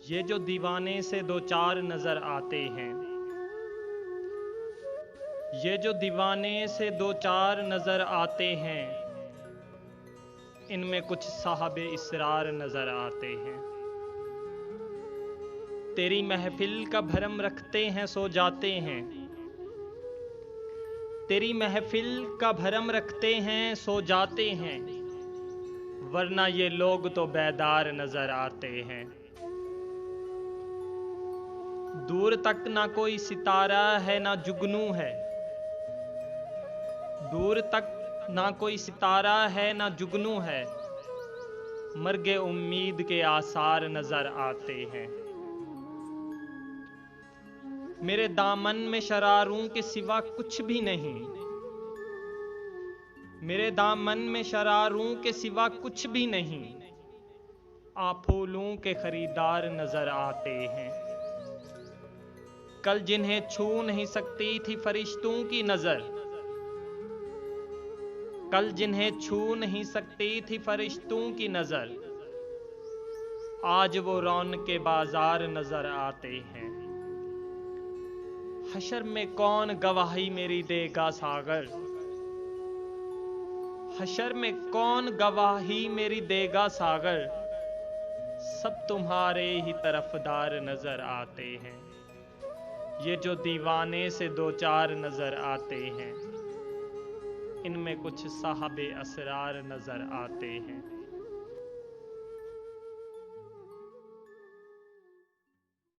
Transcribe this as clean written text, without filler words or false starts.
ये जो दीवाने से दो चार नजर आते हैं, ये जो दीवाने से दो चार नजर आते हैं, इनमें कुछ साहबे इसरार नजर आते हैं। तेरी महफिल का भरम रखते हैं सो जाते हैं, तेरी महफिल का भरम रखते हैं सो जाते हैं, वरना ये लोग तो बेदार नजर आते हैं। दूर तक ना कोई सितारा है ना जुगनू है, दूर तक ना कोई सितारा है ना जुगनू है, मर्गे उम्मीद के आसार नजर आते हैं। मेरे दामन में शरारों के सिवा कुछ भी नहीं, मेरे दामन में शरारों के सिवा कुछ भी नहीं, आप फूलों के खरीदार नजर आते हैं। कल जिन्हें छू नहीं सकती थी फरिश्तों की नजर, कल जिन्हें छू नहीं सकती थी फरिश्तों की नजर, आज वो रौनके बाजार नजर आते हैं। हशर में कौन गवाही मेरी देगा सागर, हशर में कौन गवाही मेरी देगा सागर, सब तुम्हारे ही तरफदार नजर आते हैं। ये जो दीवाने से दो चार नजर आते हैं, इनमें कुछ साहबे असरार नजर आते हैं।